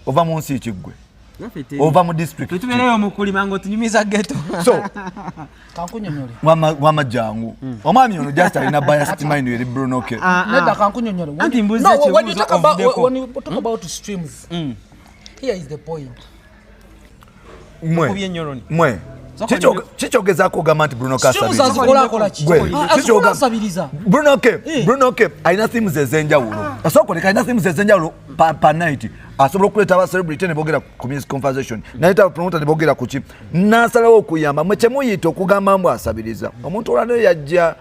ova mu nsi kigwe ova mu district tutubereyo mukulima ngo tunyumiza ghetto so kankunyonyole wama jangu omwami ono just alina biased mind with Bruno K neda kankunyonyole anti mbuzi when you talk about streams here is the point mwe chichogezako gamba nti Bruno K asabiriza Bruno K alina themes ezenjawulo asokoleka alina themes ezenjawulo pa night asobola okuleta aba celebrity ne bogera ku music conversation naleta promoter ne bogera ku chip nasalawo okuyamba mwe kyemuyita okugamba mbu asabiriza omuntu olano yajja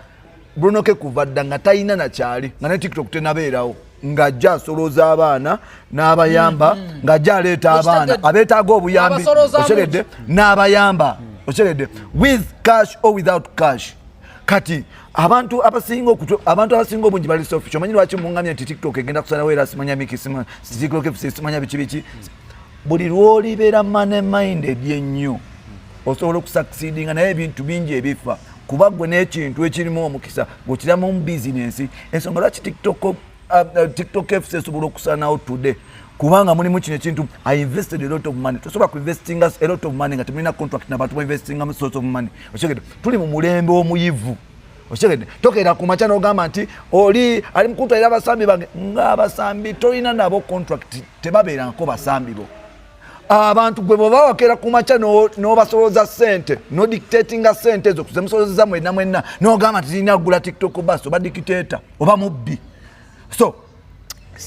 Bruno K kuvadda nga talina na kyali nga ne TikTok tenabeerawo nga ajja asoloza abaana n'abayamba nga ajja aleeta abaana abeetaaga obuyambi okitegedde n'abayamba okitegedde with cash or without cash kati abantu abasinga obungi bali selfish omanyi lwaki mungamya nti TikTok egenda kusalawo era simanya miki TikTok simanya biki buli lwolibeera money minded ennyo osobola okusucceedinga naye ebintu bingi ebifa kuba gwe n'ekintu ekirimu omukisa bw'okiramu mu bizinensi ensonga lwaki TikTok FC esobola okusanawo today kubanga mulimu kino ekintu I invested a lot of money tosobola kuinvestinga a lot of money nga temulina contract n'abantu bainvestinga mu source of money okitegedde tuli mu mulembe omuyivu okitegedde tokeera ku makya n'ogamba nti oli ali mukutwalira abasambi bange ng'abasambi tolina nabo contract tebabeerangako basambi bo abantu gwe bwoba wakeera ku makya n'obasoloza ssente no dictatinga ssente ezo kuzemusolozeza mwenna n'ogamba nti tirina kugula TikTok basi oba dictator oba mubbi so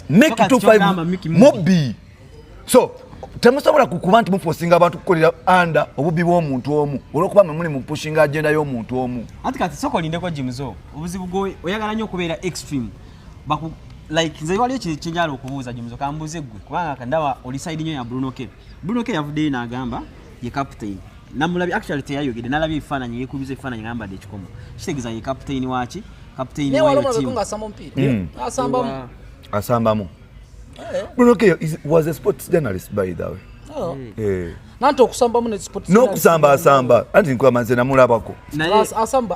make 25 mubbi so temusobola kukuba nti mufosinga abantu kukolera anda obubbi bw'omuntu omu olw'okuba mwe muli mu pushing agenda y'omuntu omu anti kati sokolindeko Jimzo obuzibu bwo oyagala nnyo okubeera extreme like nze waliyo kinjala okubuuza Jimzo kambuze gwe kubanga kandaba oli side nnyo ya Bruno K yavuddeyo n'agamba ye captain namulabi actually teyayogedde n'alabye ebifaananyi yekubiza ebifaananyi ngambadde ekikomo kitegeeza ye captain waki captain wa team asambamu Bruno K was a sports journalist by the way nanti okusambamu ne sports n'okusamba asamba anti nkwamanze namulabako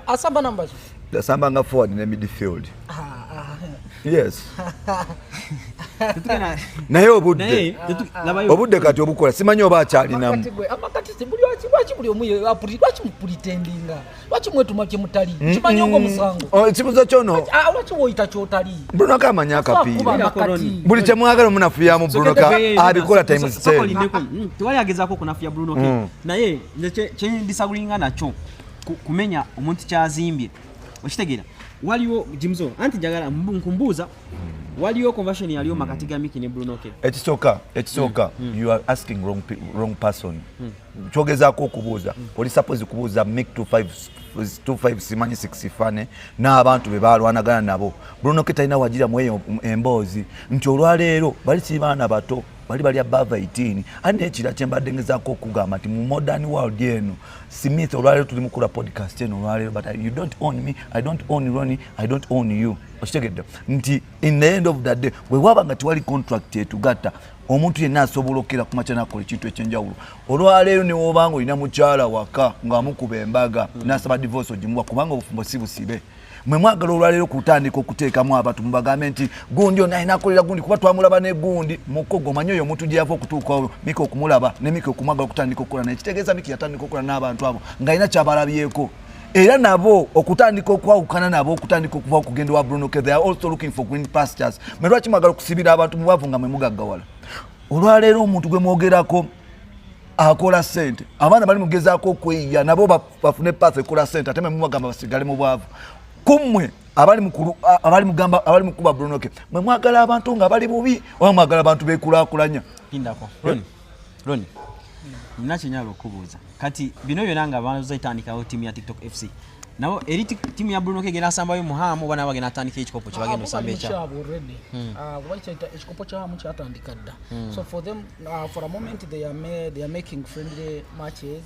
asamba numbers asamba nga forward ne midfield yes naye obudde kati obukola simanyi oba akyalinamu buli omu lwaki mupulitendinga lwaki mwetuma kye mutali kimanyi ngo musango ekibuzo kyono lwaki woyita kyotali Bruno K amanya akapiira buli kye mwagala munafuyamu Bruno K abikola times 10 tewali agezaako okunafuya Bruno K naye kye ndisagulinga nakyo kumenya omuntu kyazimbye okitegeera waliwo Jimzo anti njagala nkumbuuza waliwo conversion yaliyo makati ga Miki ne Bruno K ekisoka you are asking wrong person kyogezaako okubuuza oli suppose kubuuza Miki 25 simanyi 6 fane n'abantu be balwanagana nabo Bruno K talina wagira mweyo emboozi nti olwaleero bali si baana bato bali above 18 ane ekira kyembadde ngezaako okugamba nti mu modern world eno Smith olwaleero tuli mukula podcast eno olwaleero but you don't own me I don't own Ronnie I don't own you okitegedde nti in the end of the day bwe waba nga tiwali contract etugatta omuntu yenna asobola okera ku makya nakola ekintu ekyenjawulo olwaleero ne wobanga olina mukyala waka ng'amukuba embaga n'asaba divorce ogimuwa kubanga obufumbo si busibe mwe mwagala olwaleero kutandika okuteekamu abantu mubagambe nti gundi ono alina akolera gundi kuba twamulaba ne gundi mukogo manyi oyo omuntu gyava okutuukawo Miki okumulaba ne Miki okumwagala okutandika okukola naye kitegeeza Miki yatandika okukola n'abantu abo ng'alina kyabalabyeko era nabo okutandika okwawukana nabo okutandika okuva okugenda wa Bruno K they are also looking for green pastures mwe lwaki mwagala okusibira abantu mubavu nga mwe mugaggawala olwaleero omuntu gwe mwogerako akola ssente abaana bali mugezaako okweyiya nabo bafune path ekola ssente ate mwe mubagamba basigale mu bwavu kumwe abali mukuba Bruno K mwe mwagala abantu nga bali bubi oba mwagala abantu bekulaakulanya indako Ronnie ninakinyala okubuuza kati bino byonna nga bazaitandikawo tiimu ya TikTok FC nabo eri tiimu ya Bruno K genda asambayo muhamu bana bagenda atandika ekikopo kye bagenda osamba ekya ekikopo kyamu kyatandika dda so for them for a moment they are making friendly matches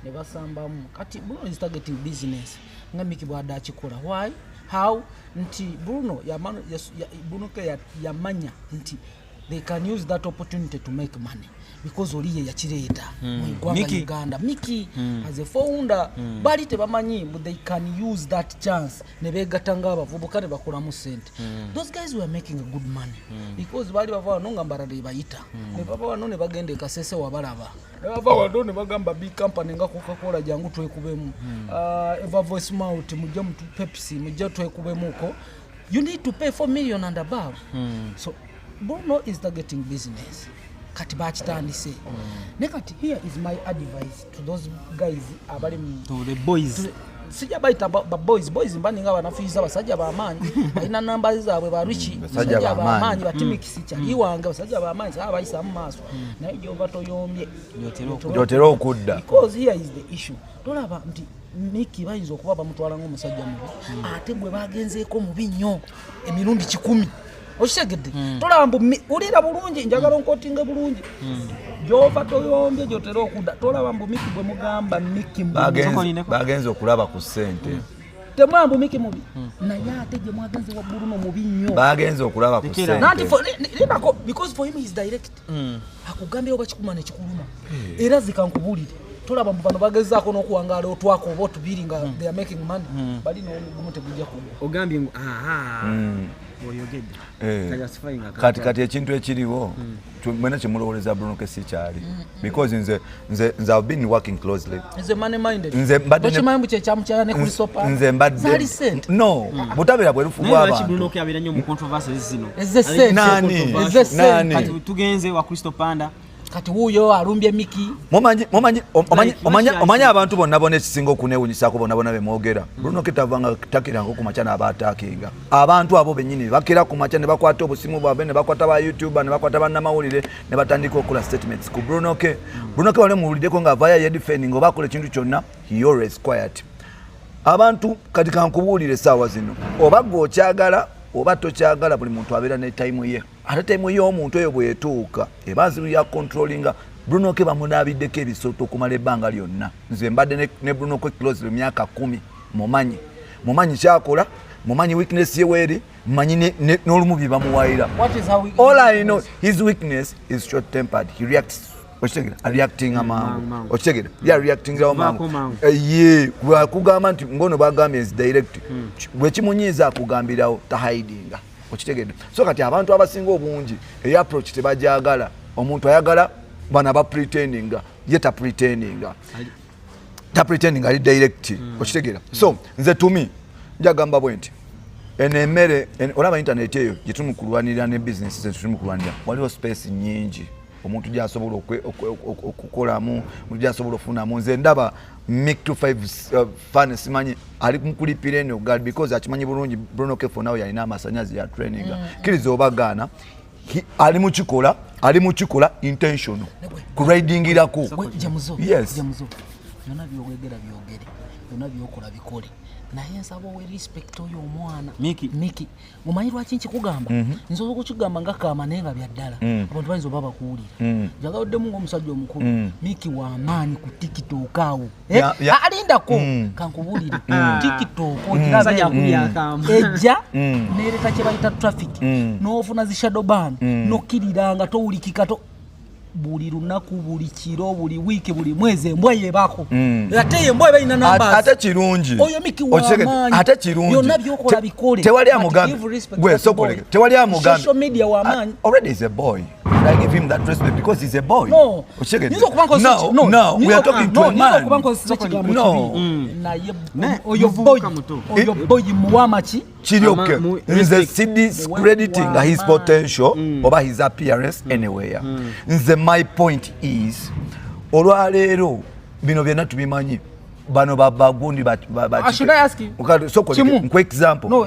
ne basambamu kati Bruno is targeting business nga Miki bwada akikola how nti Bruno K yamanya nti they can use that opportunity to make money because oliye yakireta mu Uganda. Mickey as a founder bali tebamanyi, but they can use that chance ne begatanga abavubuka ne bakola mu sente. Those guys were making a good money because bali bava wanonga mbarade bayita ne baba wanone bagende kasese wabalaba ne bava wanone bagamba big company nga Coca-Cola jangu twekubemu Eva Voice Mount mujja mu Pepsi mujja twekubemu ko. You need to pay 4 million and above. So Bruno is targeting business. Kati bakitandise. Nekati here is my advice to those guys abali to the boys. Sija baita boys mbani nga banafiza basajja bamanyi balina namba zaabwe baruchi basajja bamanyi batimikisi kyali wange basajja bamanyi abayisa mu maaso naye jova toyombye yotero okudda because here is the issue. Tolaba nti Mickey bayinza okuba bamutwala ng'omusajja mubi ate gwe bagenzeeko mubi nnyo emirundi 10. Oshegedde tolamba ulira bulungi njagala onkotinga bulungi jova toyombye jotero okudda tolaba mbu Mickey gwe mugamba Mickey bagenze okulaba ku sente temwambu Mickey mubi naye ate gye mwagenze wa Bruno mubi nnyo bagenze okulaba ku sente because for him is direct akugambye oba kikumane kikuluma era zikankubulire tolaba mbu bano bagezaako n'okuwangaala otwako oba otubiri nga they are making money bali n'omugumu tegujja kugwa ogambye kati ekintu ekiriwo mwena kyemulowoleza Bruno Kesi kyali because nze I've been working closely nze money minded nze mbadde no butabera bwerufu bw'abantu abera nnyo mu controversies zino nani tugenze wa Crystal Panda kati wuyo alumbye Mickey omanya abantu bonna bonna ekisinga okunewunyisako bonna bonna bemwogera Bruno kitavanga takiranga ku macha n'abatakinga abantu abo bennyini bakira ku macha ne bakwata obusimu bwabwe ne bakwata ba YouTuber ne bakwata bannamawulire ne batandika okukola statements ku Bruno K wale muwulideko nga vaya ye defending oba akola ekintu kyonna he always quiet. Abantu kati kankubuulire essaawa zino oba gw'okyagala oba tokyagala buli muntu abeera ne time ye ate time ye omuntu eyo bwetuuka ebazibu ya controllinga Bruno K bamunaabiddeko ebisoto okumala ebbanga lyonna. Nze mbadde ne Bruno K close emyaka 10 mumanyi kyakola mumanyi weakness ye weri manyi n'olumu bye bamuwayira. All I know his weakness is short tempered. He reacts reacting amangu ochegera reacting amangu kugamba nti ngono bagambye is direct bwe kimunyiza akugambirawo tahidinga okitegedde. So kati abantu abasinga obungi approach tebajagala omuntu ayagala bana ba pretendinga yeta pretendinga ali direct okitegera. So nze tumi njagamba bwenti enemere olaba internet eyo gitumukulwanira ne business zetumukulwanira waliwo space nyingi omuntu jasobola okukolamu omuntu jasobola ofunamu. Nze ndaba Mick 25 fan simanyi ali kumkulipira eno God because akimanyi bulungi Bruno K for now yalina amasanyazi ya training kirizo obagana ali mukikola intentional gradingirako. Yes byonna byogera byonna byokola bikole naye nsaba we respect oyo omwana Mickey mumanyi lwaki nkikugamba nsobola okukigamba nga kamanenga byaddala abantu bayinza oba bakuwulira njagaddemu ng'omusajja omukulu Mickey w'amaanyi ku TikTok awo alindako kankubuulire TikTok ejja neereka kye bayita traffic n'ofuna zi shadow ban n'okkiriranga towulikika buli lunaku buli kiro buli wiki buli mwezi embwa yebako ate embwa bayina numbers ate kirungi oyo Mickey w'amaanyi ate kirungi byonna byokola bikole tewali amugambe gwe sokoleke tewali amugambe social media w'amaanyi already is a boy. I give him that respect because he's a boy. No, we are talking to a man. No, oyo boy muwamachi Chirioke is discrediting his potential over his appearance anywhere. My point is olwaleero bino byonna tubimanyi bano bagundi should I ask you? Kwa example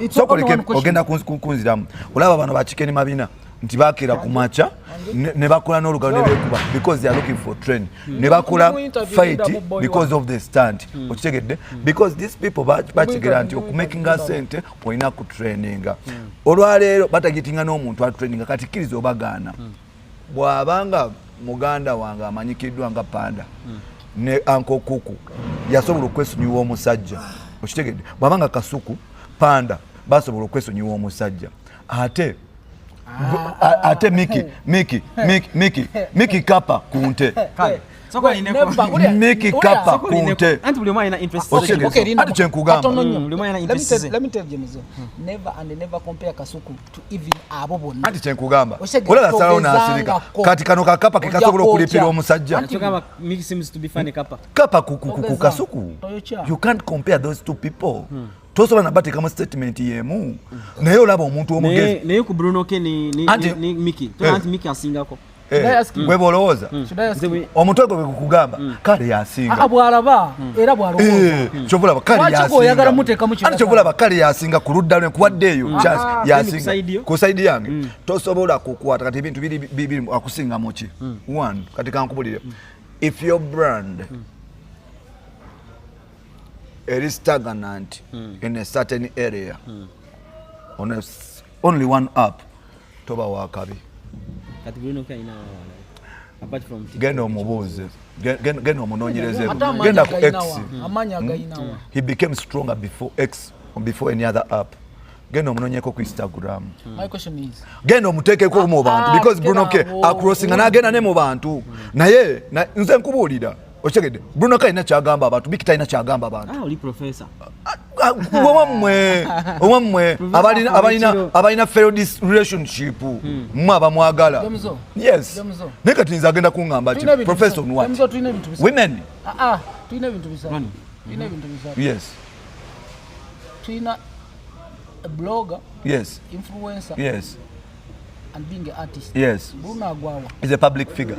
ogenda kunziramu olaba bano bakikeni mabina nti bakira kumacha ne bakola n'olugalo ne bekuba because they are looking for trend ne bakola fight because of the stand okitegedde because these people bakigera nti okumakinga sente olina ku traininga olwaleero batagitinga n'omuntu a traininga kati kiriza obagaana bw'abanga muganda wange amanyikiddwa nga Panda ne Uncle Kuku yasobola okwesonyiwa omusajja okitegedde bw'abanga Kasuku Panda basobola okwesonyiwa omusajja ate ate Miki kapa kunte Miki kapa kunte anti buli mwana interest ati chenkugamba buli mwana interest let me tell you never and never compare Kasuku to even abo bonna ati chenkugamba olala sala onasirika kati kano kakapa kikasobola okulipira omusajja atugamba Miki seems to be funny kapa ku Kasuku you can't compare those two people tosobola nabatekamu statement yemu naye olaba omuntu omugezi naye ku Bruno K ni Miki tonanti Miki asingako bwebolowooza omutwe gwe kukugamba kale yasinga bwalaba era bwalowooza kyobulaba kale yasinga kyobulaba kale yasinga ku ludda lwe kuwaddeeyo yasinga ku saidi yange tosobola kukwata kati ebintu biri akusinga muki one kati kankubulire if your brand is stagnant in a certain area on only one app toba wakabi kati Bruno K ina apart from genda omubuuze genda omunonyereze genda ku X amanya agayinawa he became stronger before X or before any other app genda omunonyeko ku Instagram my question is genda omuteekeko mu bantu because Bruno K acrossinga n'agenda ne mu bantu naye nze nkubuulira okitegedde Bruno K alina kyagamba abantu Miki talina kyagamba abantu oli professor omwamwe abalina failed relationship mwe abamwagala yes naye kati nze agenda kuŋŋamba ti professor on what women tulina ebintu bisatu yes tulina a blogger yes influencer yes and being an artist yes Bruno Agwawa is a public figure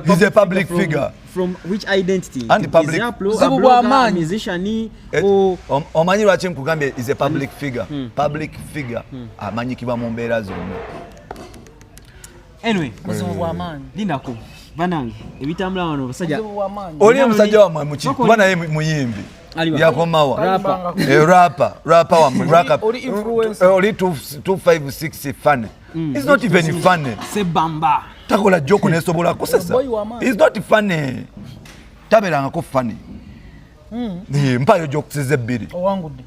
he's a public figure from which identity and public blogger musician omanyi lwaki nkugambye is a public figure public figure amanyikibwa mu mbeera zonna anyway muzibu bw'amaanyi lindako banange ebitambula wano basajja oli omusajja wamwe muki kuba naye muyimbi yakomawa rapa wamwe oli 256 funny it's not even funny sebamba takola joko nesobola kusesa it's not funny taberangako funny mpayo jokesize bbiri owangudde